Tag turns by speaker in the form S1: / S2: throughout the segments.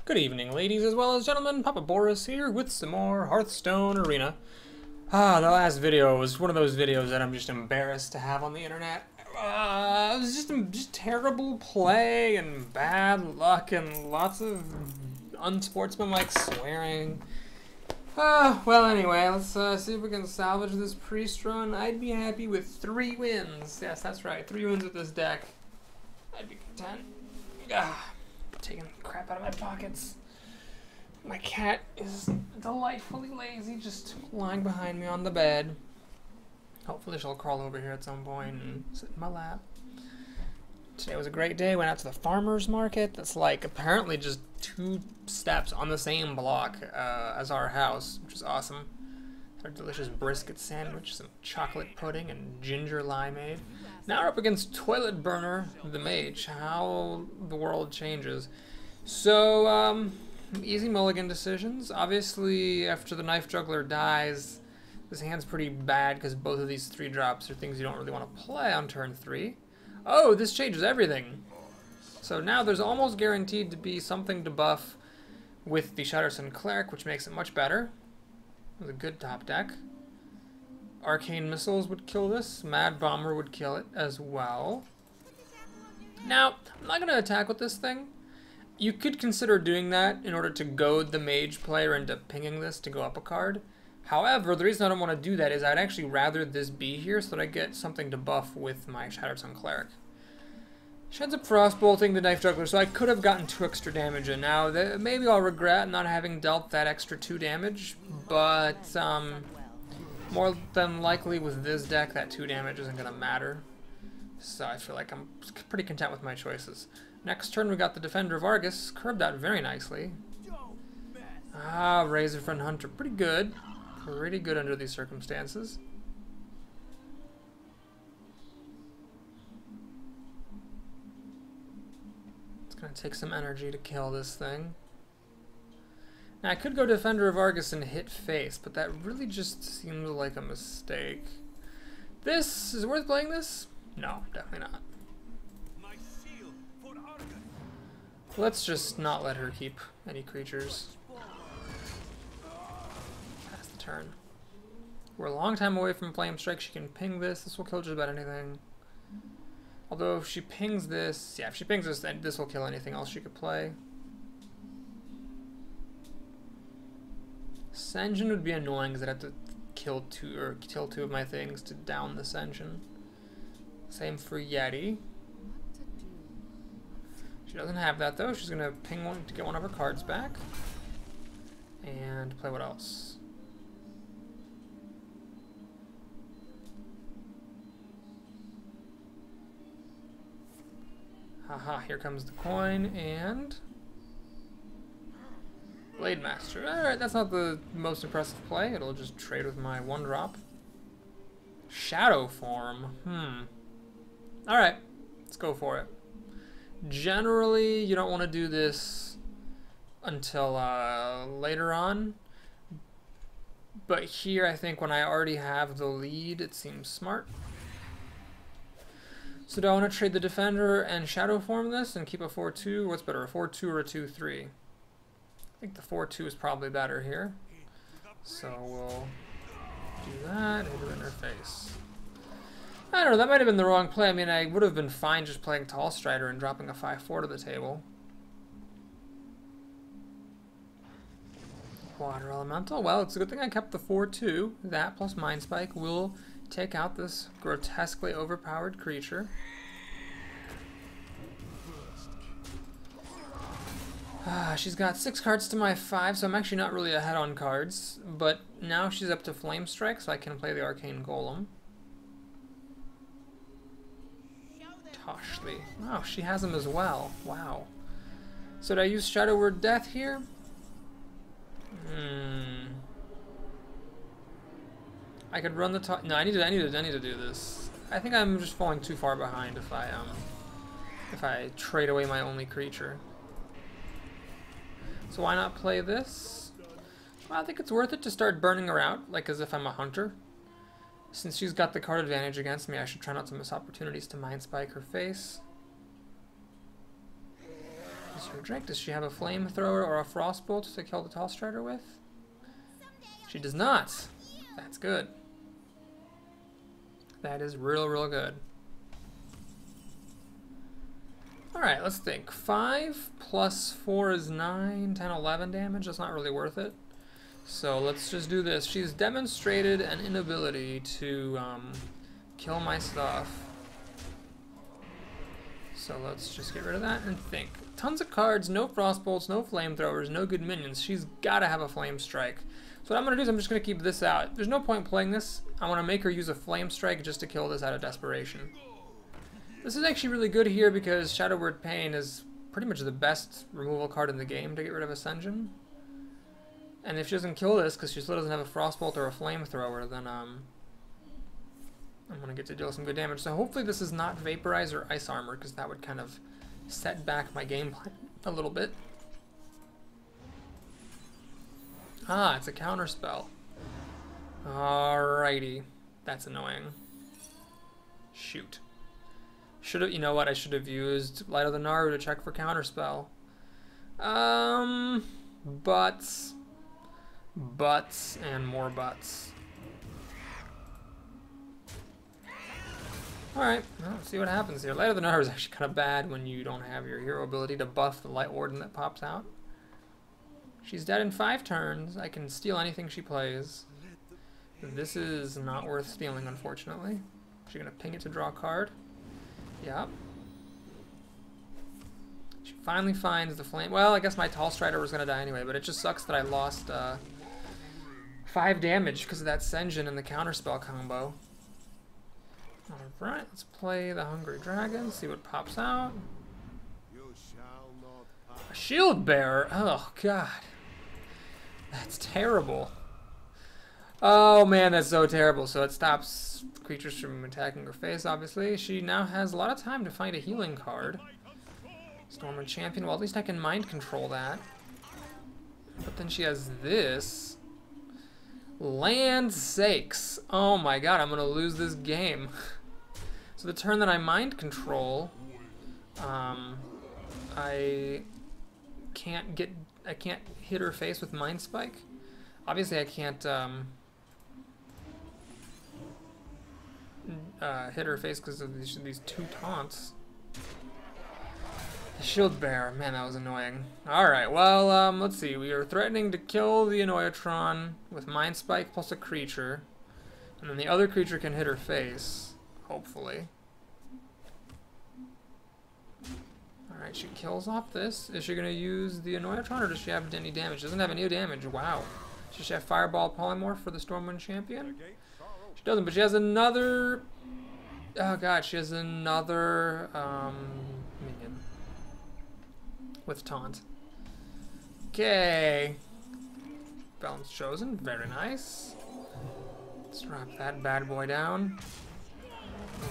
S1: Good evening, ladies as well as gentlemen. Papa Boris here with some more Hearthstone Arena. The last video was one of those videos that I'm just embarrassed to have on the internet. It was just terrible play and bad luck and lots of unsportsmanlike swearing. Well, anyway, let's see if we can salvage this priest run. I'd be happy with 3 wins. Yes, that's right, 3 wins with this deck. I'd be content. Taking crap out of my pockets. My cat is delightfully lazy, just lying behind me on the bed. Hopefully she'll crawl over here at some point and sit in my lap. Today was a great day. Went out to the farmer's market. That's like apparently just 2 steps on the same block as our house, which is awesome. Our delicious brisket sandwich, some chocolate pudding, and ginger limeade. Now we're up against Toilet Burner, the mage. How the world changes. So, easy mulligan decisions. Obviously, after the knife juggler dies, this hand's pretty bad because both of these 3 drops are things you don't really want to play on turn 3. Oh, this changes everything. So now there's almost guaranteed to be something to buff with the Hearthstone Cleric, which makes it much better. It was a good top deck. Arcane Missiles would kill this. Mad Bomber would kill it as well. Now, I'm not going to attack with this thing. You could consider doing that in order to goad the mage player into pinging this to go up a card. However, the reason I don't want to do that is I'd actually rather this be here so that I get something to buff with my Hearthstone Cleric. She ends up frostbolting the knife juggler, so I could have gotten 2 extra damage in. Now, maybe I'll regret not having dealt that extra 2 damage, but more than likely with this deck, that 2 damage isn't going to matter. So I feel like I'm pretty content with my choices. Next turn, we got the Defender of Argus, curved out very nicely. Razorfriend Hunter, pretty good. Pretty good under these circumstances. Gonna take some energy to kill this thing. Now I could go Defender of Argus and hit face, but that really just seems like a mistake. This is worth playing this? No, definitely not. Let's just not let her keep any creatures. Pass the turn. We're a long time away from Flame Strike. She can ping this. This will kill just about anything. Although if she pings this, yeah, if she pings this, then this will kill anything else she could play. Sen'jin would be annoying because I'd have to kill 2 of my things to down the Sen'jin. Same for Yeti. She doesn't have that though. She's gonna ping one to get one of her cards back. And play what else? Haha, here comes the coin, and Blade Master. Alright, that's not the most impressive play. It'll just trade with my 1-drop. Shadow Form. Alright, let's go for it. Generally, you don't want to do this until later on. But here, I think when I already have the lead, it seems smart. So do I want to trade the Defender and Shadow Form this and keep a 4-2? What's better, a 4-2 or a 2-3? I think the 4-2 is probably better here. So we'll do that, hit her in her face. I don't know, that might have been the wrong play. I mean, I would have been fine just playing Tall Strider and dropping a 5-4 to the table. Water Elemental. Well, it's a good thing I kept the 4-2. That plus Mind Spike will take out this grotesquely overpowered creature. She's got 6 cards to my 5, so I'm actually not really ahead on cards. But now she's up to Flame Strike, so I can play the Arcane Golem. Toshly. Oh, she has him as well. Wow. So did I use Shadow Word Death here? I could run the top. No, I need to do this. I think I'm just falling too far behind if I trade away my only creature. So why not play this? Well, I think it's worth it to start burning her out, like as if I'm a hunter. Since she's got the card advantage against me, I should try not to miss opportunities to Mind Spike her face. Is her drink? Does she have a flamethrower or a frostbolt to kill the tall strider with? She does not. That's good. That is real good. Alright, let's think. 5 plus 4 is 9, 10, 11 damage. That's not really worth it. So let's just do this. She's demonstrated an inability to kill my stuff. So let's just get rid of that and think. Tons of cards, no frostbolts, no flamethrowers, no good minions. She's got to have a flame strike. So what I'm going to do is I'm just going to keep this out. There's no point playing this. I want to make her use a flame strike just to kill this out of desperation. This is actually really good here because Shadow Word Pain is pretty much the best removal card in the game to get rid of Ascension. And if she doesn't kill this because she still doesn't have a frostbolt or a flamethrower, then I'm going to get to deal some good damage. So hopefully this is not Vaporize or Ice Armor, because that would kind of set back my gameplay a little bit. Ah, it's a counter spell. Alrighty. That's annoying. Shoot. Should've, you know what, I should have used Light of the Naru to check for counter spell. Butts, and more butts. Alright, well, let's see what happens here. Light of the Naru is actually kind of bad when you don't have your hero ability to buff the Light Warden that pops out. She's dead in 5 turns. I can steal anything she plays. This is not worth stealing, unfortunately. She's gonna ping it to draw a card. Yep. She finally finds the flame. Well, I guess my Tall Strider was gonna die anyway, but it just sucks that I lost 5 damage because of that Senjin and the counterspell combo. Alright, let's play the Hungry Dragon, see what pops out. A Shield Bearer? Oh, God. That's terrible. Oh, man, that's so terrible. So it stops creatures from attacking her face, obviously. She now has a lot of time to find a healing card. Stormwind Champion. Well, at least I can mind control that. But then she has this. Land sakes. Oh, my God, I'm going to lose this game. So the turn that I mind control, I can't hit her face with Mind Spike. Obviously I can't hit her face because of these 2 taunts. The Shield Bearer, man, that was annoying. Alright, well, let's see. We are threatening to kill the Annoyatron with Mind Spike plus a creature. And then the other creature can hit her face. Hopefully. Alright, she kills off this. Is she going to use the Annoyatron or does she have any damage? Doesn't have any damage. Wow. Does she have Fireball Polymorph for the Stormwind Champion? She doesn't, but she has another... Oh god, she has another minion. With Taunt. Okay. Balance chosen. Very nice. Let's drop that bad boy down.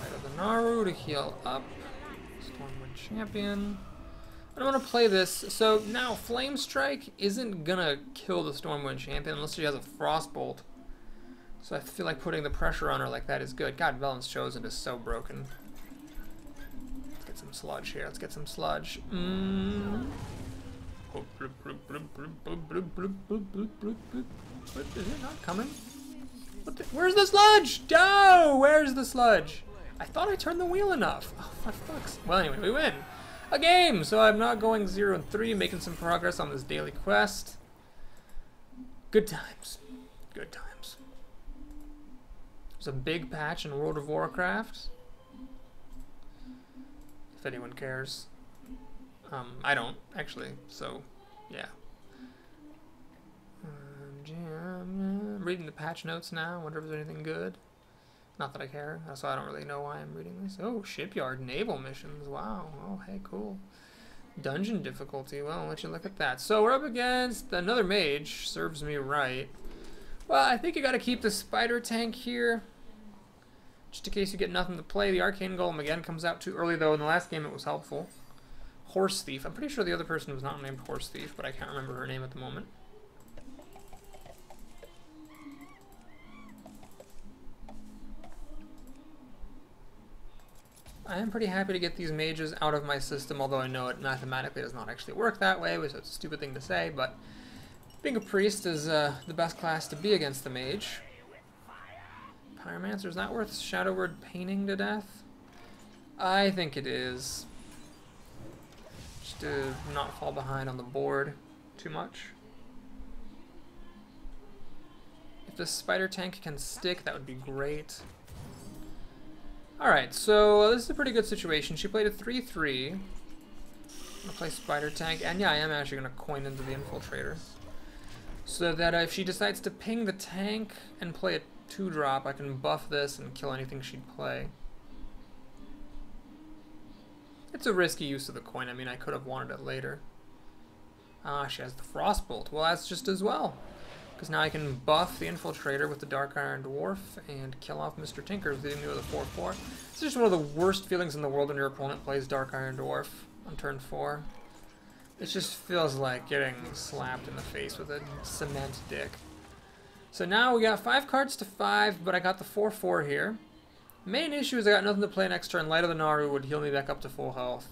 S1: Light of the Naru to heal up. Stormwind Champion. I don't want to play this. So now Flame Strike isn't gonna kill the Stormwind Champion unless she has a Frostbolt. So I feel like putting the pressure on her like that is good. God, Balance Chosen is so broken. Let's get some sludge here. Let's get some sludge. Is it not coming? Where's the sludge? No! Where's the sludge? I thought I turned the wheel enough. Oh, for fuck's... Well, anyway, we win. A game! So I'm not going 0-3, making some progress on this daily quest. Good times. Good times. There's a big patch in World of Warcraft. If anyone cares. I don't, actually, so, yeah. I'm reading the patch notes now. Wonder if there's anything good. Not that I care, so I don't really know why I'm reading this. Oh, Shipyard Naval Missions. Wow. Oh, hey, cool. Dungeon difficulty. Well, I'll let you look at that. So we're up against another mage. Serves me right. Well, I think you got to keep the spider tank here. Just in case you get nothing to play. The Arcane Golem again comes out too early, though. In the last game, it was helpful. Horse Thief. I'm pretty sure the other person was not named Horse Thief, but I can't remember her name at the moment. I am pretty happy to get these mages out of my system, although I know it mathematically does not actually work that way, which is a stupid thing to say, but being a priest is the best class to be against the mage. Pyromancer, is that worth Shadow Word painting to death? I think it is. Just to not fall behind on the board too much. If the spider tank can stick, that would be great. Alright, so this is a pretty good situation. She played a 3-3. I'm gonna play spider tank, and yeah, I am actually gonna coin into the infiltrator. So that if she decides to ping the tank and play a 2-drop, I can buff this and kill anything she'd play. It's a risky use of the coin. I mean, I could have wanted it later. Ah, she has the Frostbolt. Well, that's just as well. Because now I can buff the Infiltrator with the Dark Iron Dwarf and kill off Mr. Tinkers, leaving me with a 4-4. It's just one of the worst feelings in the world when your opponent plays Dark Iron Dwarf on turn 4. It just feels like getting slapped in the face with a cement dick. So now we got 5 cards to 5, but I got the 4-4 here. Main issue is I got nothing to play next turn. Light of the Naru would heal me back up to full health.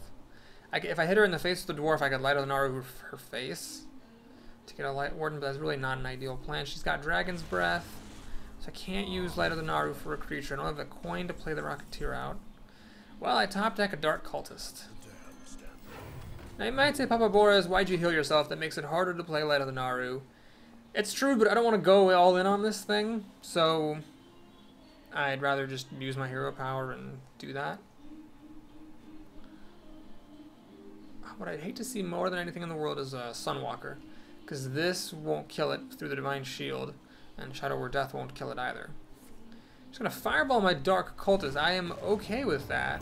S1: If I hit her in the face with the Dwarf, I could Light of the Naru her face to get a Light Warden, but that's really not an ideal plan. She's got Dragon's Breath, so I can't use Light of the Naru for a creature. I don't have the coin to play the Rocketeer out. Well, I top deck a Dark Cultist. Now you might say, Papa Boris, why'd you heal yourself? That makes it harder to play Light of the Naru. It's true, but I don't want to go all in on this thing, so I'd rather just use my hero power and do that. What I'd hate to see more than anything in the world is a Sunwalker, because this won't kill it through the Divine Shield, and Shadow Word Death won't kill it either. I'm just going to Fireball my Dark Cultist. I am okay with that,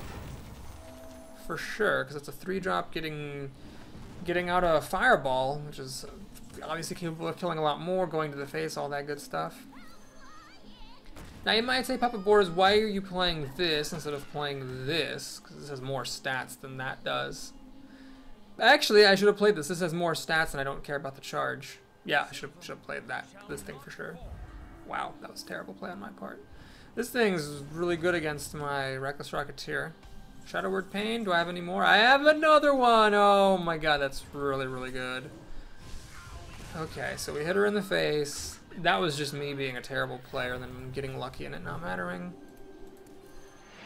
S1: for sure, because it's a 3-drop getting out a Fireball, which is obviously capable of killing a lot more, going to the face, all that good stuff. Now you might say, Papa Boris, why are you playing this instead of playing this? Because this has more stats than that does. Actually, I should have played this. This has more stats and I don't care about the charge. Yeah, I should have played this thing for sure. Wow, that was a terrible play on my part. This thing's really good against my Reckless Rocketeer. Shadow Word Pain, do I have any more? I have another one! Oh my god, that's really, really good. Okay, so we hit her in the face. That was just me being a terrible player and then getting lucky and it not mattering.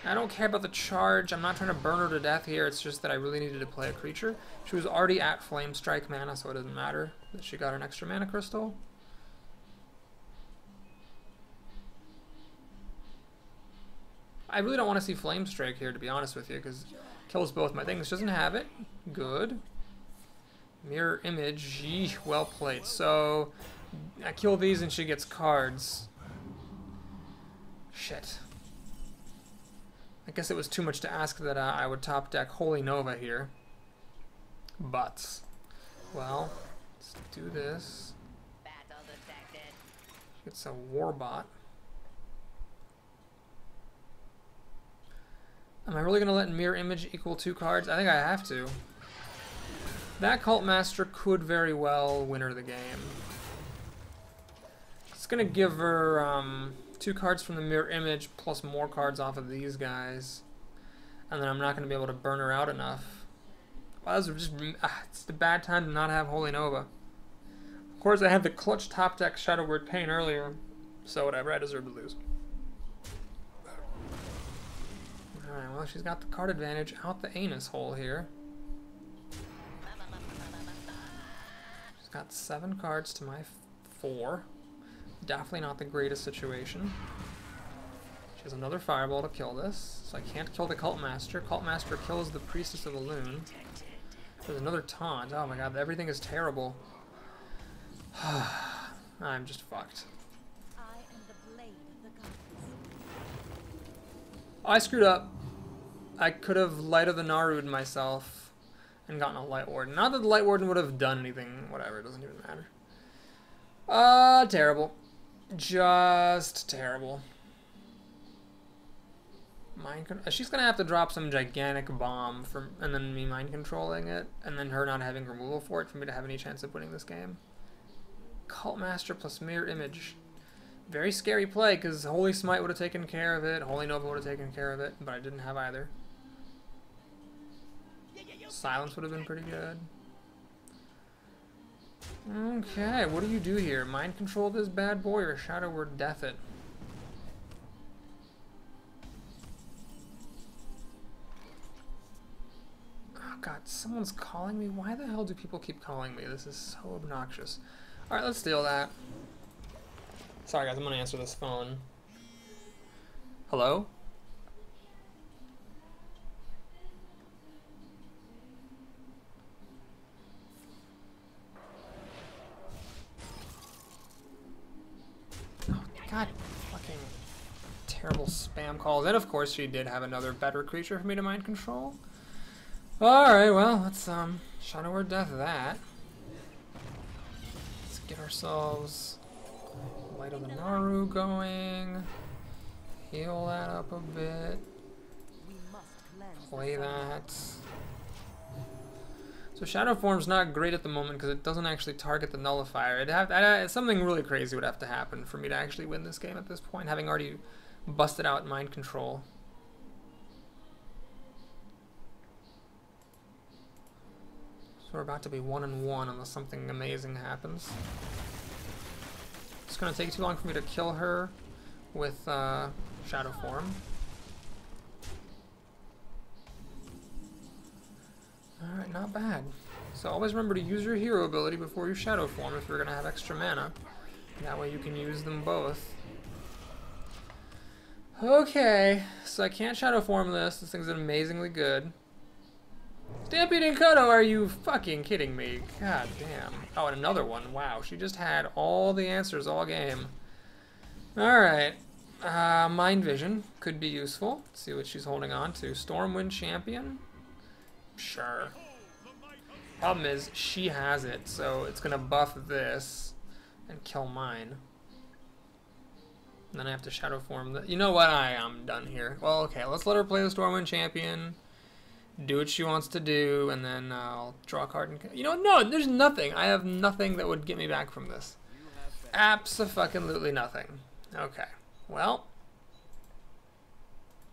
S1: I don't care about the charge. I'm not trying to burn her to death here. It's just that I really needed to play a creature. She was already at Flame Strike mana, so it doesn't matter that she got an extra mana crystal. I really don't want to see Flame Strike here, to be honest with you, because it kills both my things. She doesn't have it. Good. Mirror Image. Yee, well played. So I kill these and she gets cards. Shit. I guess it was too much to ask that I would top deck Holy Nova here. But, well, let's do this. It's a Warbot. Am I really going to let Mirror Image equal 2 cards? I think I have to. That Cult Master could very well win her the game. It's going to give her 2 cards from the Mirror Image plus more cards off of these guys. And then I'm not going to be able to burn her out enough. Well, it's the bad time to not have Holy Nova. Of course, I had the clutch top deck Shadow Word Pain earlier. So whatever, I deserve to lose. Alright, well, she's got the card advantage out the anus hole here. She's got 7 cards to my 4. Definitely not the greatest situation. She has another Fireball to kill this, so I can't kill the Cult Master. Cult Master kills the Priestess of the Loon. There's another taunt. Oh my god, everything is terrible. I'm just fucked. Oh, I screwed up. I could have Light of the Naru'd myself and gotten a Light Warden. Not that the Light Warden would have done anything. Whatever, it doesn't even matter. Terrible. Just terrible. She's gonna have to drop some gigantic bomb and then me mind controlling it, and then her not having removal for it for me to have any chance of winning this game. Cult Master plus Mirror Image. Very scary play, because Holy Smite would have taken care of it, Holy Nova would have taken care of it, but I didn't have either. Silence would have been pretty good. Okay, what do you do here? Mind control this bad boy or Shadow Word Death it? Oh god, someone's calling me? Why the hell do people keep calling me? This is so obnoxious. Alright, let's steal that. Sorry guys, I'm gonna answer this phone. Hello? God, fucking terrible spam calls. And of course she did have another better creature for me to mind control. Alright, well, let's Shadow Word Death that. Let's get ourselves Light of the Naru going. Heal that up a bit. Play that. So Shadow Form's not great at the moment because it doesn't actually target the nullifier. Something really crazy would have to happen for me to actually win this game at this point, having already busted out mind control. So we're about to be 1-1 unless something amazing happens. It's going to take too long for me to kill her with Shadow Form. Alright, not bad. So always remember to use your hero ability before your Shadow Form if you're going to have extra mana. That way you can use them both. Okay, so I can't Shadow Form this. This thing's amazingly good. Stampeding Kodo, are you fucking kidding me? God damn. Oh, and another one. Wow, she just had all the answers all game. Alright. Mind Vision could be useful. Let's see what she's holding on to. Stormwind Champion? Sure. Problem is, she has it, so it's gonna buff this and kill mine. And then I have to Shadow Form the... You know what? I'm done here. Well, okay, let's let her play the Stormwind Champion, do what she wants to do, and then I'll draw a card and... You know what? No, there's nothing. I have nothing that would get me back from this. Abso-fucking-lutely nothing. Okay. Well,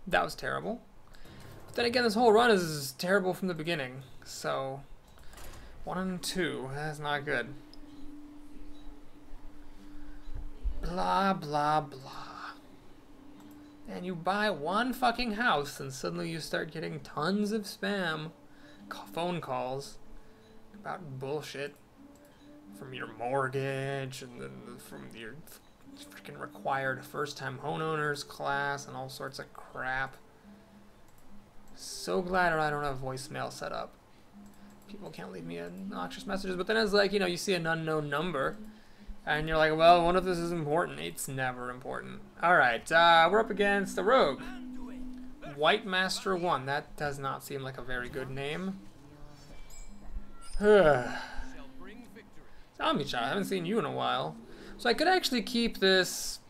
S1: that was terrible. But then again, this whole run is terrible from the beginning. So, 1 and 2. That's not good. Blah, blah, blah. And you buy one fucking house and suddenly you start getting tons of spam phone calls about bullshit from your mortgage and then from your freaking required first-time homeowners class and all sorts of crap. So glad I don't have voicemail set up. People can't leave me obnoxious messages, but then it's like, you know, you see an unknown number and you're like, well, what if this is important? It's never important. Alright, we're up against the Rogue. White Master 1. That does not seem like a very good name. Zombie Child, I haven't seen you in a while. So I could actually keep this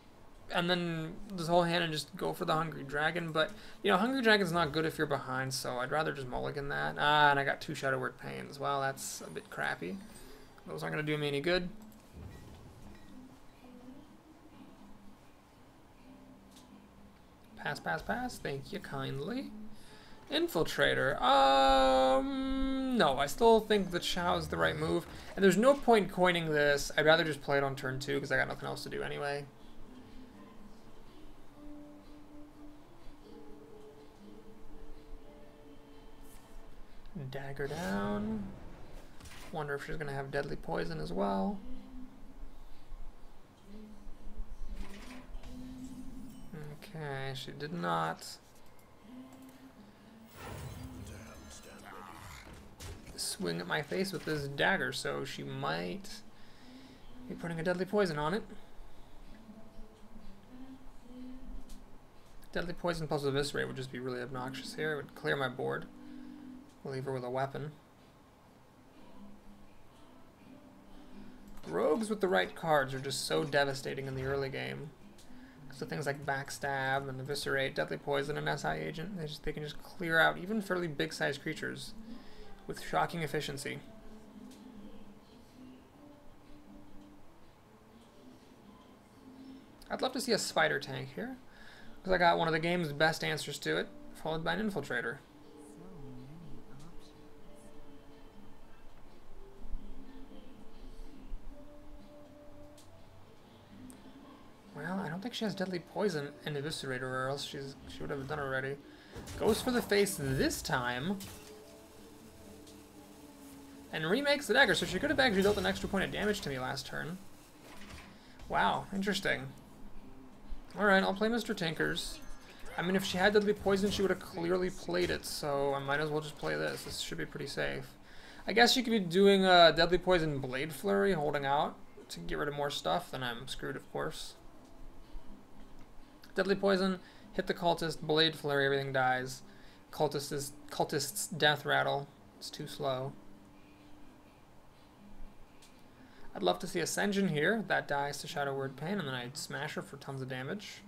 S1: and then this whole hand and just go for the Hungry Dragon, but, you know, Hungry Dragon's not good if you're behind, so I'd rather just mulligan that. And I got 2 Shadow Word Pains. Well, that's a bit crappy. Those aren't going to do me any good. Pass, pass, pass. Thank you kindly. Infiltrator. No, I still think that Shao is the right move. And there's no point coining this. I'd rather just play it on turn 2 because I got nothing else to do anyway. Dagger down. Wonder if she's going to have deadly poison as well. Okay, she did not. Swing at my face with this dagger, so she might be putting a deadly poison on it. Deadly poison plus eviscerate would just be really obnoxious here. It would clear my board. Leave her with a weapon. Rogues with the right cards are just so devastating in the early game. So things like Backstab and Eviscerate, Deadly Poison, and SI Agent, they can just clear out even fairly big-sized creatures with shocking efficiency. I'd love to see a Spider Tank here, because I got one of the game's best answers to it, followed by an Infiltrator. think she has Deadly Poison and Eviscerator, or else she would have done it already. Goes for the face this time. And remakes the dagger, so she could have actually dealt an extra point of damage to me last turn. Wow, interesting. Alright, I'll play Mr. Tinkers. I mean, if she had Deadly Poison, she would have clearly played it, so I might as well just play this. This should be pretty safe. I guess she could be doing a Deadly Poison Blade Flurry, holding out to get rid of more stuff, then I'm screwed, of course. Deadly Poison, hit the Cultist, Blade Flurry, everything dies. Cultist's Death Rattle. It's too slow. I'd love to see Ascension here. That dies to Shadow Word Pain, and then I'd smash her for tons of damage.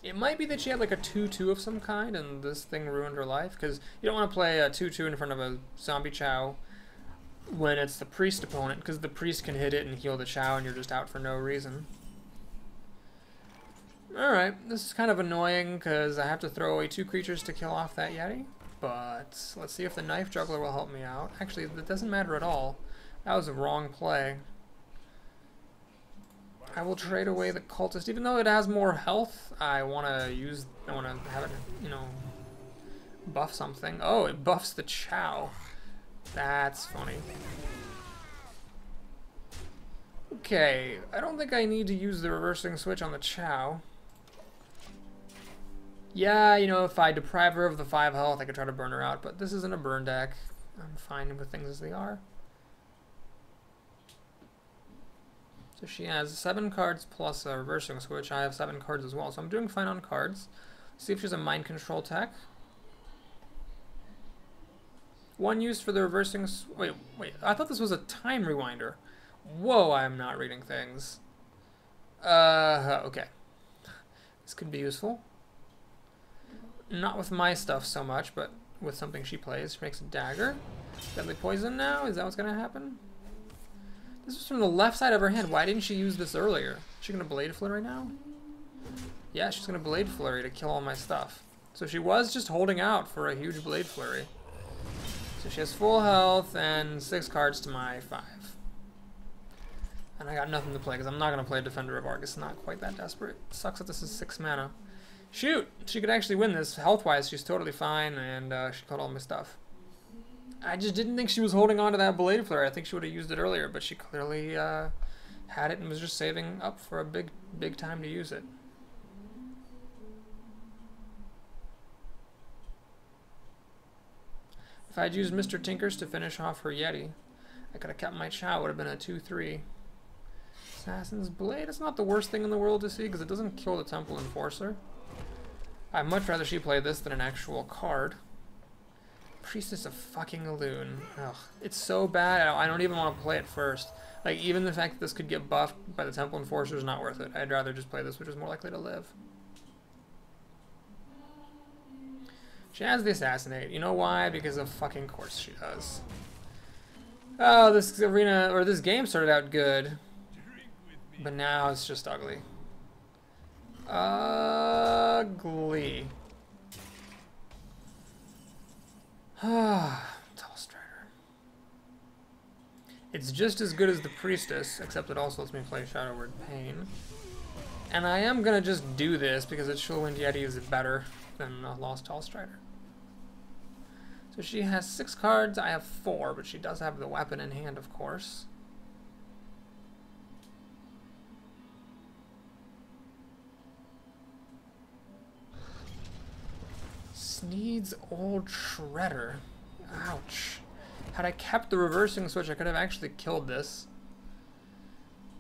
S1: It might be that she had like a 2-2 of some kind, and this thing ruined her life, because you don't want to play a 2-2 in front of a Zombie Chow when it's the Priest opponent, because the Priest can hit it and heal the Chow, and you're just out for no reason. Alright, this is kind of annoying, because I have to throw away 2 creatures to kill off that Yeti. But let's see if the Knife Juggler will help me out. Actually, that doesn't matter at all. That was a wrong play. I will trade away the Cultist. Even though it has more health, I want to have it, you know, buff something. Oh, it buffs the Chow. That's funny. Okay, I don't think I need to use the reversing switch on the Chow. Yeah, you know, if I deprive her of the 5 health, I could try to burn her out, but this isn't a burn deck. I'm fine with things as they are. So she has 7 cards plus a reversing switch. I have 7 cards as well, so I'm doing fine on cards. See if she's a mind control tech. 1 used for the reversing... Wait, I thought this was a time rewinder. Whoa, I'm not reading things. Okay. This could be useful. Not with my stuff so much, but with something she plays. She makes a dagger. Deadly Poison now? Is that what's going to happen? This was from the left side of her hand. Why didn't she use this earlier? Is she going to Blade Flurry now? Yeah, she's going to Blade Flurry to kill all my stuff. So she was just holding out for a huge Blade Flurry. So she has full health and 6 cards to my 5. And I got nothing to play because I'm not going to play Defender of Argus. Not quite that desperate. Sucks that this is 6 mana. Shoot! She could actually win this. Health-wise, she's totally fine, and she killed all my stuff. I just didn't think she was holding on to that Blade Flare. I think she would have used it earlier, but she clearly had it and was just saving up for a big time to use it. If I'd used Mr. Tinkers to finish off her Yeti, I could have kept my Chow. It would have been a 2-3. Assassin's Blade. It's not the worst thing in the world to see, because it doesn't kill the Temple Enforcer. I'd much rather she play this than an actual card. Priestess of fucking Loon. Ugh, it's so bad, I don't even want to play it first. Like, even the fact that this could get buffed by the Temple Enforcer is not worth it. I'd rather just play this, which is more likely to live. She has the Assassinate. You know why? Because of fucking course she does. Oh, this arena, or this game started out good. But now it's just ugly. Ugly. Tallstrider. It's just as good as the Priestess, except it also lets me play Shadow Word Pain. And I am gonna just do this because its Shieldwind Yeti is better than Lost Tallstrider. So she has 6 cards, I have 4, but she does have the weapon in hand, of course. Sneed's Old Shredder. Ouch. Had I kept the reversing switch, I could have actually killed this.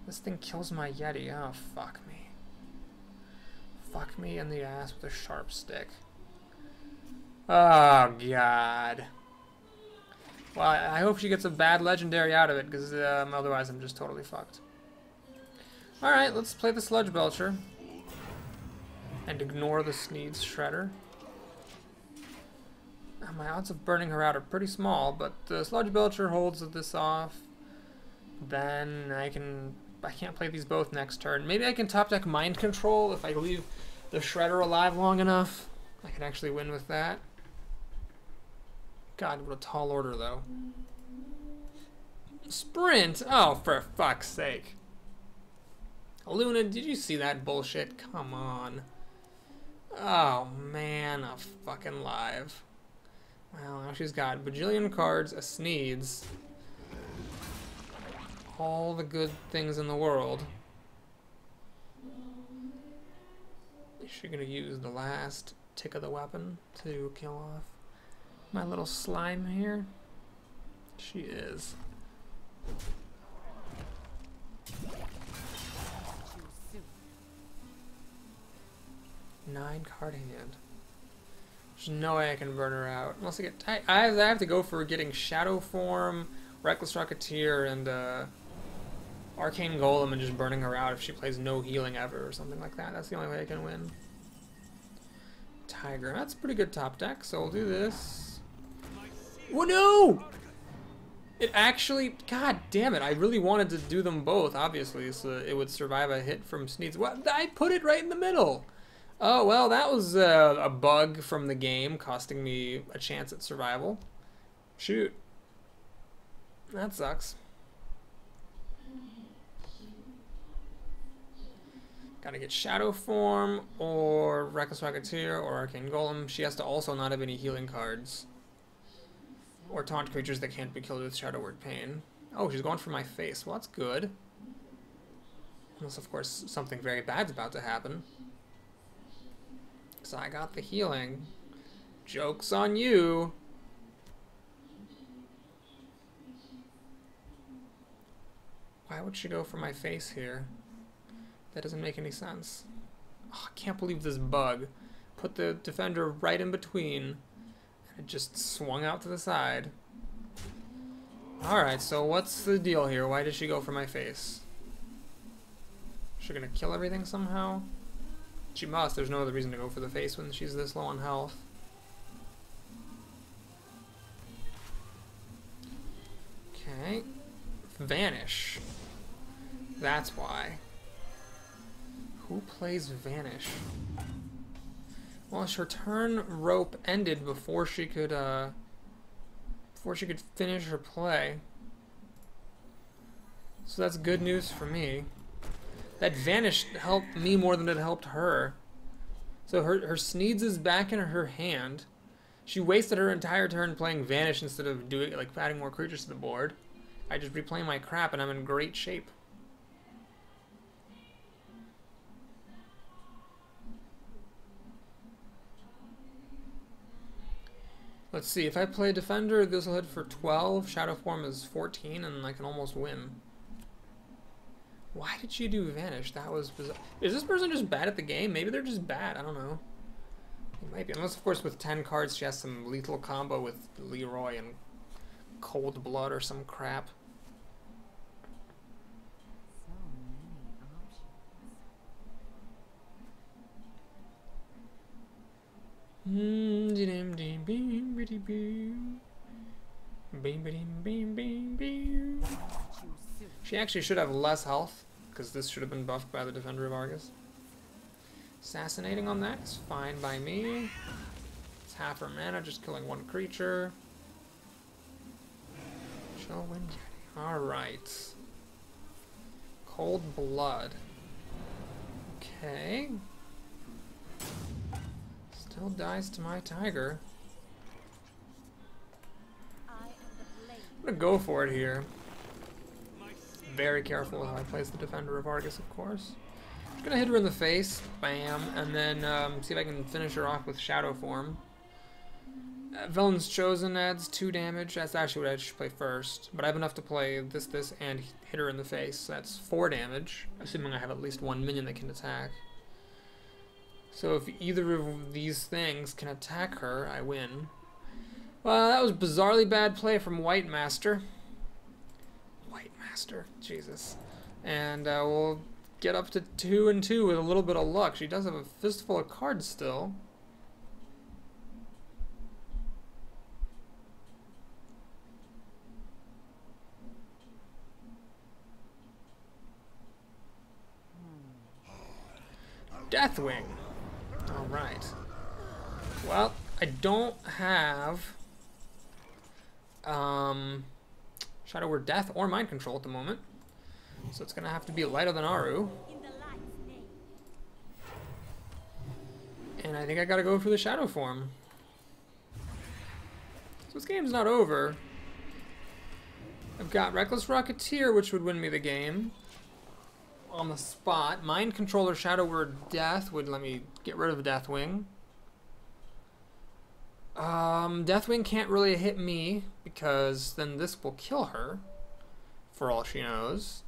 S1: This thing kills my Yeti. Oh, fuck me. Fuck me in the ass with a sharp stick. Oh, God. Well, I hope she gets a bad legendary out of it, because otherwise I'm just totally fucked. Alright, let's play the Sludge Belcher. And ignore the Sneed's Shredder. My odds of burning her out are pretty small, but the Sludge Belcher holds this off. Then I can't play these both next turn. Maybe I can top deck Mind Control if I leave the Shredder alive long enough. I can actually win with that. God, what a tall order, though. Sprint? Oh, for fuck's sake. Luna, did you see that bullshit? Come on. Oh, man, a fucking live. Well, now she's got bajillion cards, a Sneeds. All the good things in the world. Is she gonna use the last tick of the weapon to kill off my little slime here? She is. 9-card hand. There's no way I can burn her out. Unless I get... I have to go for getting Shadow Form, Reckless Rocketeer, and Arcane Golem and just burning her out if she plays no healing ever or something like that. That's the only way I can win. Tiger. That's a pretty good top deck, so we'll do this. Oh no! It actually... God damn it. I really wanted to do them both, obviously, so it would survive a hit from Sneeds. What? I put it right in the middle! Oh, well, that was a bug from the game, costing me a chance at survival. Shoot. That sucks. Gotta get Shadow Form, or Reckless Rocketeer, or Arcane Golem. She has to also not have any healing cards. Or taunt creatures that can't be killed with Shadow Word Pain. Oh, she's going for my face. Well, that's good. Unless, of course, something very bad's about to happen. So I got the healing. Joke's on you. Why would she go for my face here? That doesn't make any sense. Oh, I can't believe this bug. Put the defender right in between. And it just swung out to the side. Alright, so what's the deal here? Why did she go for my face? Is she gonna kill everything somehow? She must. There's no other reason to go for the face when she's this low on health. Okay. Vanish. That's why. Who plays Vanish? Well, her turn rope ended before she could finish her play. So that's good news for me. That Vanish helped me more than it helped her. So her Sneeds is back in her hand. She wasted her entire turn playing Vanish instead of doing like adding more creatures to the board. I just replay my crap and I'm in great shape. Let's see, if I play Defender, this will hit for 12, Shadow Form is 14, and I can almost win. Why did she do Vanish? That was bizarre. Is this person just bad at the game? Maybe they're just bad, I don't know. It might be, unless of course with 10 cards she has some lethal combo with Leroy and Cold Blood or some crap. She actually should have less health, because this should have been buffed by the Defender of Argus. Assassinating on that is fine by me. It's half her mana, just killing one creature. Shall win. Alright. Cold Blood. Okay. Still dies to my tiger. I'm gonna go for it here. Very careful how I place the Defender of Argus, of course. I'm gonna hit her in the face, bam, and then see if I can finish her off with Shadow Form. Villain's Chosen adds 2 damage. That's actually what I should play first. But I have enough to play this, and hit her in the face. So that's 4 damage, assuming I have at least 1 minion that can attack. So if either of these things can attack her, I win. Well, that was bizarrely bad play from White Master. White Master, Jesus. And we'll get up to 2 and 2 with a little bit of luck. She does have a fistful of cards still. Deathwing. Alright. Well, I don't have Shadow Word Death or Mind Control at the moment. So it's going to have to be Light of the Naru. And I think I got to go for the Shadow form. So this game's not over. I've got Reckless Rocketeer, which would win me the game. On the spot. Mind Controller Shadow Word Death would let me get rid of Deathwing. Deathwing can't really hit me because then this will kill her, for all she knows.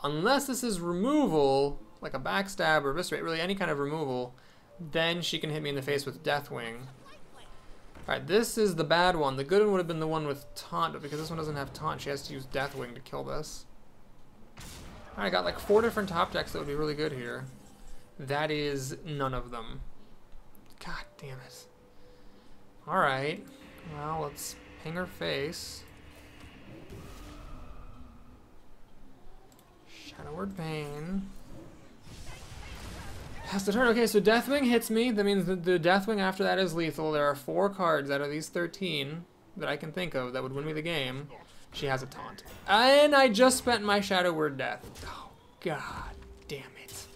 S1: Unless this is removal, like a backstab or eviscerate, really any kind of removal, then she can hit me in the face with Deathwing. Alright, this is the bad one. The good one would have been the one with taunt, but because this one doesn't have taunt, she has to use Deathwing to kill this. Alright, I got like 4 different top decks that would be really good here. That is none of them. God damn it. Alright, well, let's ping her face. Shadow Word Pain. Pass the turn. Okay, so Deathwing hits me. That means the Deathwing after that is lethal. There are 4 cards out of these 13 that I can think of that would win me the game. She has a taunt. And I just spent my Shadow Word Death. Oh, god damn it.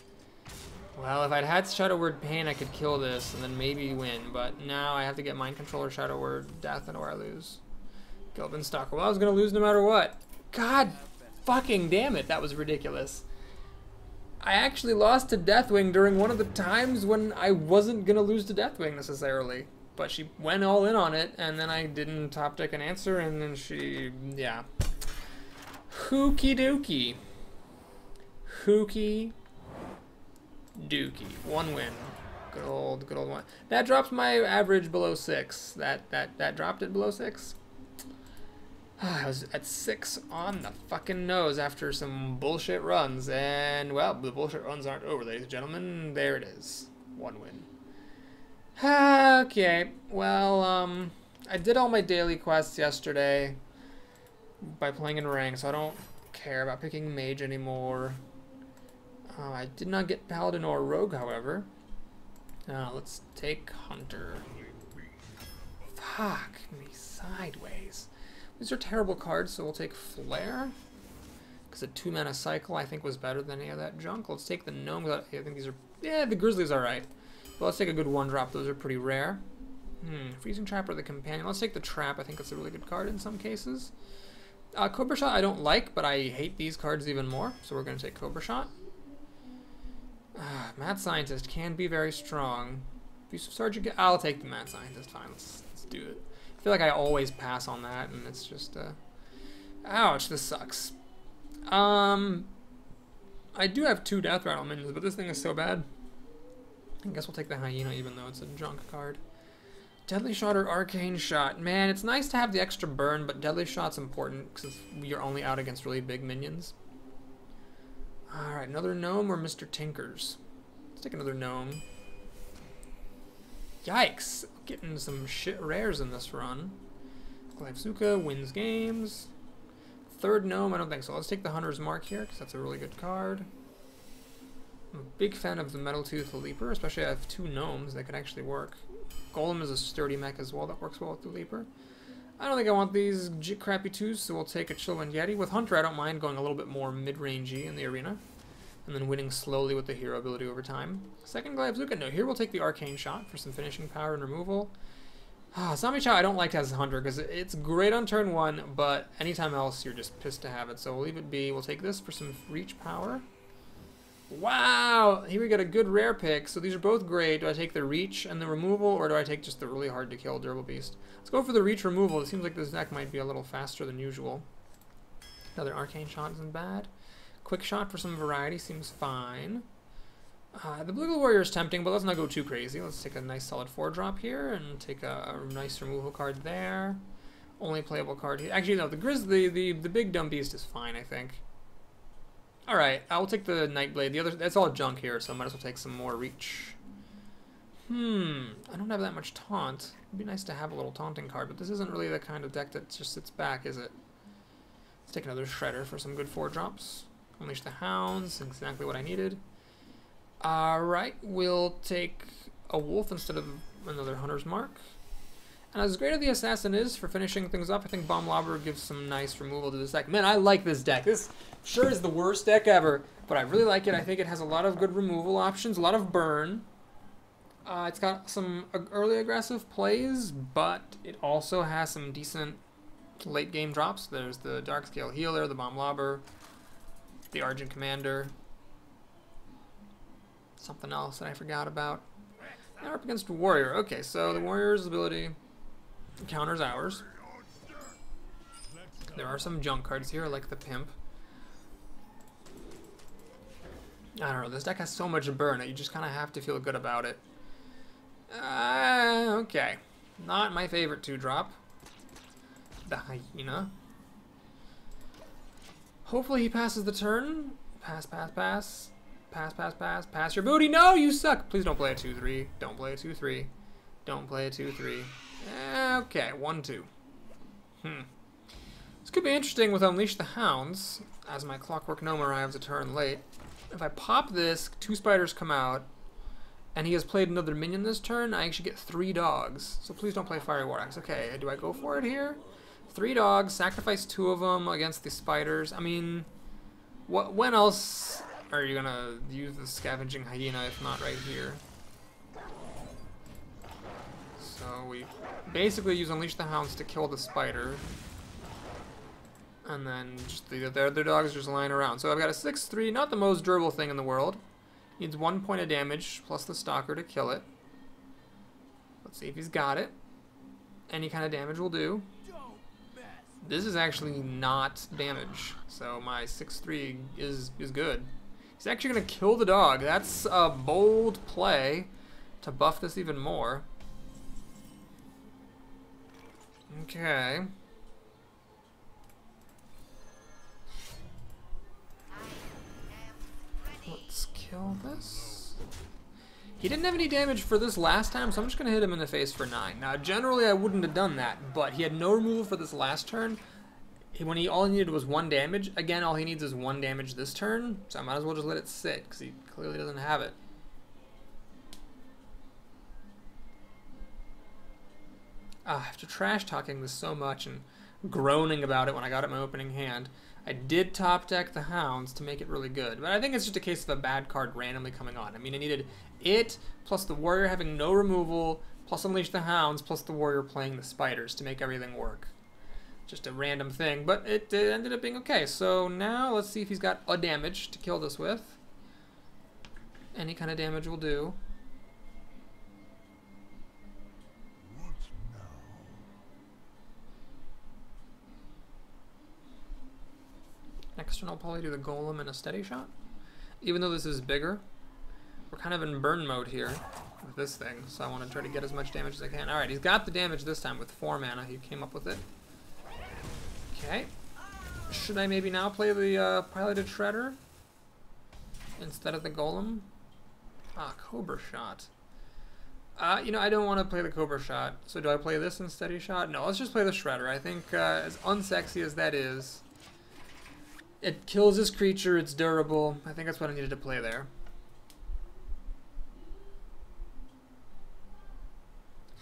S1: Well, if I'd had Shadow Word Pain, I could kill this and then maybe win. But now I have to get Mind Controller Shadow Word Death and or I lose. Gilbin Stock. Well, I was going to lose no matter what. God fucking damn it. That was ridiculous. I actually lost to Deathwing during one of the times when I wasn't going to lose to Deathwing necessarily. But she went all in on it, and then I didn't top deck an answer, and then she, yeah. Hookie dookie. Hookie dookie. 1 win. Good old one. That drops my average below 6. That dropped it below 6. I was at 6 on the fucking nose after some bullshit runs, and well, the bullshit runs aren't over, ladies and gentlemen. There it is. 1 win. Okay, well, I did all my daily quests yesterday by playing in rank, so I don't care about picking mage anymore. I did not get paladin or rogue, however. Let's take hunter. Fuck me sideways. These are terrible cards, so we'll take flare. Because a 2-mana cycle I think was better than any of that junk. Let's take the gnome. I think these are, yeah, the grizzly's alright. But let's take a good 1-drop. Those are pretty rare. Freezing Trap or the companion. Let's take the trap. I think that's a really good card in some cases. Cobra Shot I don't like, but I hate these cards even more. So we're going to take Cobra Shot. Mad Scientist can be very strong. Abusive Sergeant, I'll take the Mad Scientist. Fine, let's do it. I feel like I always pass on that, and it's just, ouch, this sucks. I do have 2 Death Rattle minions, but this thing is so bad. I guess we'll take the Hyena, even though it's a junk card. Deadly Shot or Arcane Shot. Man, it's nice to have the extra burn, but Deadly Shot's important, because you're only out against really big minions. Alright, another Gnome or Mr. Tinkers? Let's take another Gnome. Yikes! Getting some shit rares in this run. Glypzuka wins games. 3rd Gnome, I don't think so. Let's take the Hunter's Mark here, because that's a really good card. I'm a big fan of the Metal Tooth Leaper, especially I have 2 Gnomes that could actually work. Golem is a sturdy mech as well that works well with the Leaper. I don't think I want these crappy 2s, so we'll take a Chillwind Yeti. With Hunter, I don't mind going a little bit more mid-rangey in the arena, and then winning slowly with the hero ability over time. 2nd Glypzuka, no, here we'll take the Arcane Shot for some finishing power and removal. Zombie Chow I don't like as Hunter, because it's great on turn 1, but anytime else you're just pissed to have it, so we'll leave it be. We'll take this for some reach power. Wow! Here we got a good rare pick, so these are both great. Do I take the reach and the removal, or do I take just the really hard to kill Durable Beast? Let's go for the reach removal. It seems like this deck might be a little faster than usual. Another Arcane Shot isn't bad. Quick Shot for some variety seems fine. The Blue Warrior is tempting, but let's not go too crazy. Let's take a nice solid 4-drop here and take a nice removal card there. Only playable card here. Actually, no, the Grizzly, the big dumb beast is fine, I think. Alright, I'll take the Nightblade. The other, that's all junk here, so I might as well take some more reach. I don't have that much taunt. It'd be nice to have a little taunting card, but this isn't really the kind of deck that just sits back, is it? Let's take another Shredder for some good 4-drops. Unleash the Hounds, exactly what I needed. Alright, we'll take a Wolf instead of another Hunter's Mark. And as great as the Assassin is for finishing things up, I think Bomb Lobber gives some nice removal to this deck. Man, I like this deck. This sure is the worst deck ever, but I really like it. I think it has a lot of good removal options, a lot of burn. It's got some early aggressive plays, but it also has some decent late game drops. There's the Darkscale Healer, the Bomb Lobber, the Argent Commander, something else that I forgot about. Now we're up against Warrior. Okay, so the Warrior's ability counters ours. There are some junk cards here, like the Pimp. I don't know, this deck has so much burn that you just kind of have to feel good about it. Okay. Not my favorite 2-drop. The Hyena. Hopefully he passes the turn. Pass, pass, pass. Pass, pass, pass. Pass your booty. No, you suck. Please don't play a 2-3. Don't play a 2-3. Don't play a 2-3. Okay, 1-2. This could be interesting with Unleash the Hounds, as my Clockwork Gnome arrives a turn late. If I pop this, 2 spiders come out, and he has played another minion this turn, I actually get 3 dogs. So please don't play Fiery War Axe. Okay, do I go for it here? 3 dogs, sacrifice 2 of them against the spiders. I mean, when else are you gonna use the Scavenging Hyena if not right here? So we basically use Unleash the Hounds to kill the spider. And then just the other dogs just lying around. So I've got a 6-3, not the most durable thing in the world. Needs 1 point of damage plus the Stalker to kill it. Let's see if he's got it. Any kind of damage will do. This is actually not damage, so my 6-3 is good. He's actually going to kill the dog. That's a bold play to buff this even more. Okay. Let's kill this. He didn't have any damage for this last time, so I'm just going to hit him in the face for 9. Now, generally I wouldn't have done that, but he had no removal for this last turn. When all he needed was 1 damage. Again, all he needs is 1 damage this turn, so I might as well just let it sit, because he clearly doesn't have it. After trash-talking this so much and groaning about it when I got it in my opening hand, I did top deck the Hounds to make it really good. But I think it's just a case of a bad card randomly coming on. I mean, I needed it, plus the Warrior having no removal, plus Unleash the Hounds, plus the Warrior playing the spiders to make everything work. Just a random thing, but it ended up being okay. So now let's see if he's got a damage to kill this with. Any kind of damage will do. Next turn I'll probably do the Golem and a Steady Shot. Even though this is bigger, we're kind of in burn mode here with this thing, so I want to try to get as much damage as I can. Alright, he's got the damage this time with 4 mana. He came up with it. Okay. Should I maybe now play the Piloted Shredder instead of the Golem? Cobra Shot. You know, I don't want to play the Cobra Shot, so do I play this in Steady Shot? No, let's just play the Shredder. I think as unsexy as that is, it kills this creature, it's durable. I think that's what I needed to play there.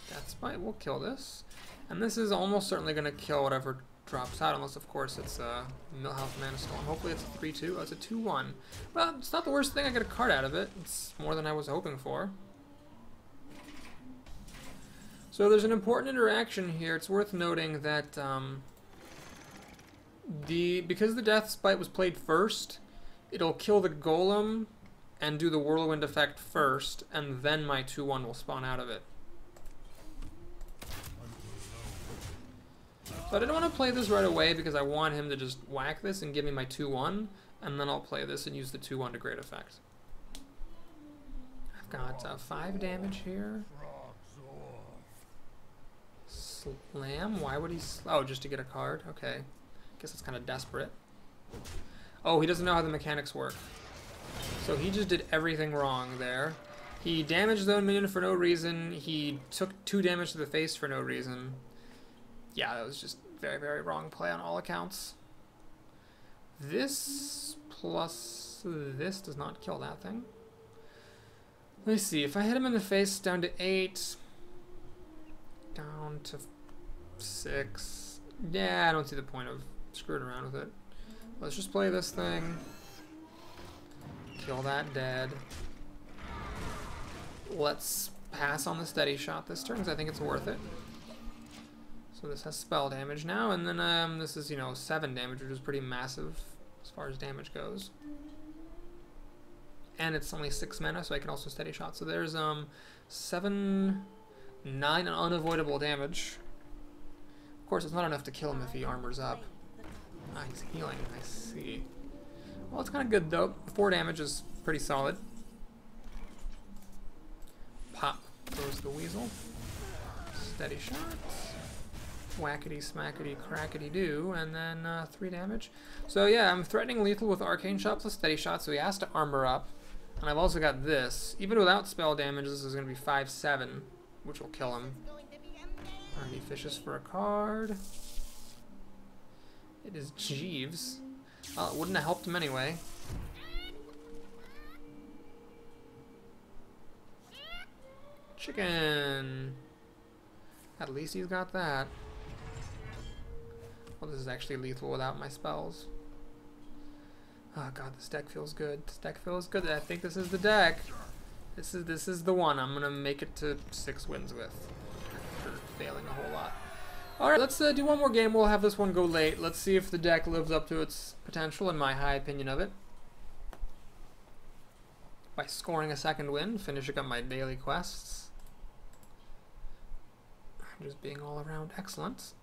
S1: That's fine, we'll kill this. And this is almost certainly going to kill whatever drops out, unless of course it's a Millhouse Mana Storm. Hopefully it's a 3-2. Oh, it's a 2-1. Well, it's not the worst thing, I get a card out of it. It's more than I was hoping for. So there's an important interaction here. It's worth noting that because the Death Spite was played first, it'll kill the Golem and do the Whirlwind effect first, and then my 2-1 will spawn out of it. So I didn't want to play this right away because I want him to just whack this and give me my 2-1, and then I'll play this and use the 2-1 to great effect. I've got 5 damage here. Slam? Why would he... Oh, just to get a card? Okay. Guess it's kind of desperate. Oh, he doesn't know how the mechanics work. So he just did everything wrong there. He damaged his own minion for no reason. He took 2 damage to the face for no reason. Yeah, that was just very, very wrong play on all accounts. This plus this does not kill that thing. Let's see, if I hit him in the face down to 8, Down to 6. Yeah, I don't see the point of screwing around with it. Let's just play this thing. Kill that dead. Let's pass on the steady shot this turn because I think it's worth it. So this has spell damage now, and then this is, you know, 7 damage, which is pretty massive as far as damage goes. And it's only 6 mana, so I can also steady shot. So there's 7, 9 unavoidable damage. Of course, it's not enough to kill him if he armors up. Ah, he's healing, I see. Well, it's kind of good though. 4 damage is pretty solid. Pop goes the weasel. Steady shot. Whackety smackety crackety do, and then 3 damage. So yeah, I'm threatening lethal with arcane shot plus steady shot, so he has to armor up. And I've also got this. Even without spell damage, this is going to be 5/7, which will kill him. Alright, he fishes for a card. It is Jeeves. Well, it wouldn't have helped him anyway. Chicken! At least he's got that. Well, this is actually lethal without my spells. Oh god, this deck feels good. This deck feels good. I think this is the deck. This is the one I'm gonna make it to 6 wins with. After failing a whole lot. Alright, let's do one more game. We'll have this one go late. Let's see if the deck lives up to its potential, in my high opinion of it. By scoring a 2nd win, finishing up my daily quests. Just being all around excellent.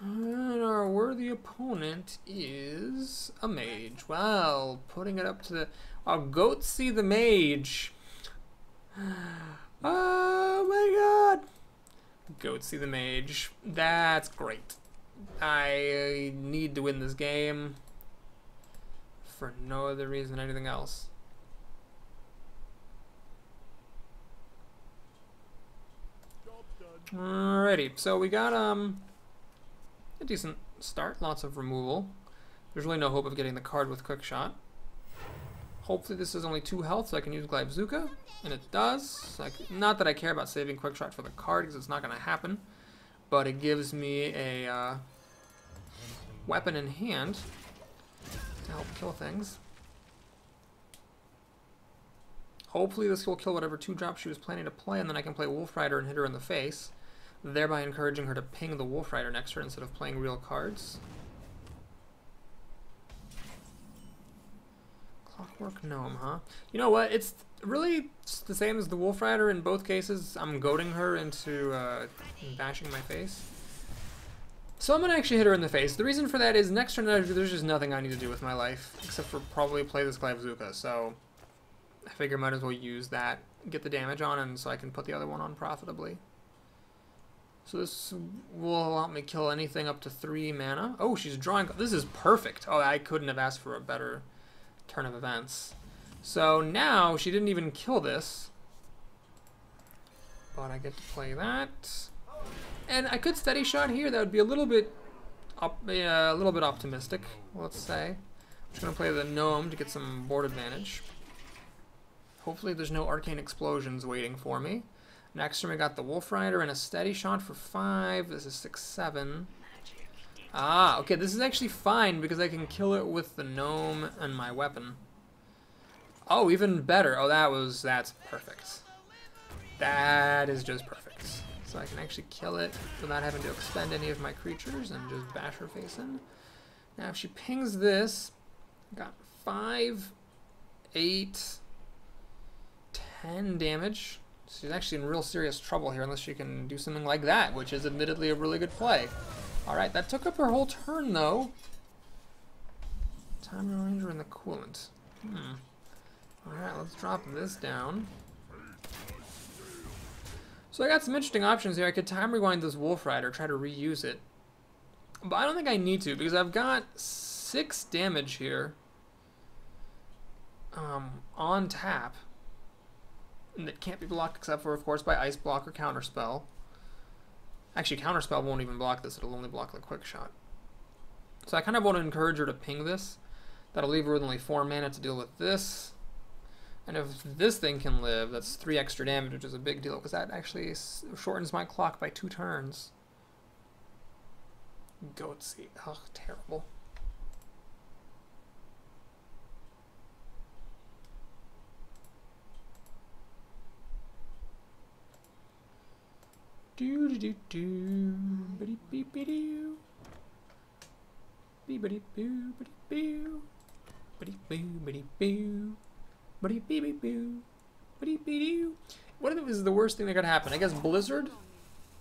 S1: And our worthy opponent is a mage. Well, putting it up to the... Oh, Goatsy the mage. Oh my god. Goatsy the mage. That's great. I need to win this game. For no other reason than anything else. Alrighty, so we got a decent start, lots of removal. There's really no hope of getting the card with quick shot. Hopefully this is only 2 health, so I can use Glaivezooka, and it does. Like, not that I care about saving quick shot for the card, because it's not going to happen, but it gives me a weapon in hand to help kill things. Hopefully this will kill whatever 2-drop she was planning to play, and then I can play Wolf Rider and hit her in the face, thereby encouraging her to ping the Wolf Rider next turn instead of playing real cards. Clockwork Gnome, huh? You know what? It's really the same as the Wolf Rider in both cases. I'm goading her into bashing my face. So I'm going to actually hit her in the face. The reason for that is next turn there's just nothing I need to do with my life, except for probably play this Glaivezooka, so I figure I might as well use that, get the damage on, and so I can put the other one on profitably. So this will help me kill anything up to 3 mana. Oh, she's drawing. This is perfect. Oh, I couldn't have asked for a better turn of events. So now she didn't even kill this, but I get to play that. And I could steady shot here. That would be a little bit optimistic, let's say. I'm just gonna play the gnome to get some board advantage. Hopefully there's no arcane explosions waiting for me. Next turn we got the Wolf Rider and a steady shot for 5. This is 6/7. Ah, okay, this is actually fine because I can kill it with the gnome and my weapon. Oh, even better. Oh, that's perfect. That is just perfect. So I can actually kill it without having to expend any of my creatures and just bash her face in. Now if she pings this, got 5, 8, 10 damage. She's actually in real serious trouble here unless she can do something like that, which is admittedly a really good play. Alright, that took up her whole turn though. Time Ranger and the Coolant. Alright, let's drop this down. So I got some interesting options here. I could time rewind this Wolf Rider, try to reuse it. But I don't think I need to because I've got 6 damage here on tap. And it can't be blocked except for, of course, by Ice Block or Counterspell. Actually, Counterspell won't even block this. It'll only block the Quick Shot. So I kind of want to encourage her to ping this That'll leave her with only 4 mana to deal with this. And if this thing can live, that's 3 extra damage, which is a big deal, because that actually shortens my clock by 2 turns. Goatsy. Oh, terrible. Do do do do, bitty beep doo, beep bitty boo, bitty boo, bitty boo, bitty boo, bitty beep boo, bitty boo. What if it was the worst thing that could happen? I guess Blizzard.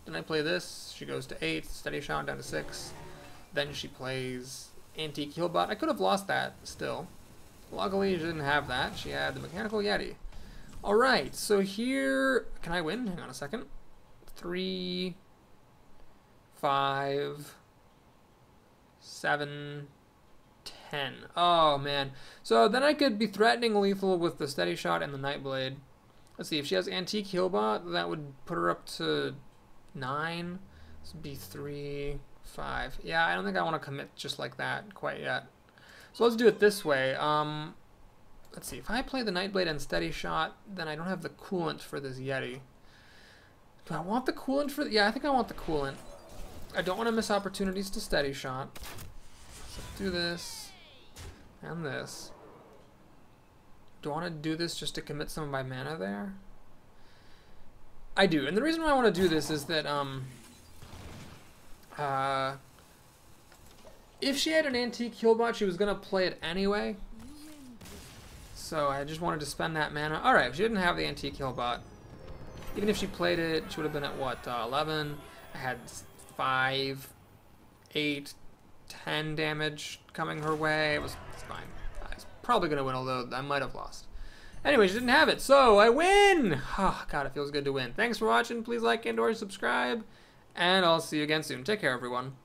S1: Then I play this. She goes to 8, Steady Shot down to 6. Then she plays Antique Healbot. I could have lost that still. Luckily, she didn't have that. She had the Mechanical Yeti. All right, so here, can I win? Hang on a second. 3, 5, 7, 10. Oh, man. So then I could be threatening lethal with the Steady Shot and the Nightblade. Let's see, if she has Antique Healbot, that would put her up to 9. This would be 3, 5. Yeah, I don't think I want to commit just like that quite yet. So let's do it this way. Let's see, if I play the Nightblade and Steady Shot, then I don't have the coolant for this Yeti. Do I want the coolant for yeah, I think I want the coolant. I don't want to miss opportunities to Steady Shot. So do this and this. Do I want to do this just to commit some of my mana there? I do, and the reason why I want to do this is that if she had an Antique Healbot, she was gonna play it anyway. So I just wanted to spend that mana. All right, if she didn't have the Antique Healbot, even if she played it, she would have been at what, 11? I had 5, 8, 10 damage coming her way. It's fine. I was probably going to win, although I might have lost. Anyway, she didn't have it, so I win! Oh, God, it feels good to win. Thanks for watching. Please like and or subscribe, and I'll see you again soon. Take care, everyone.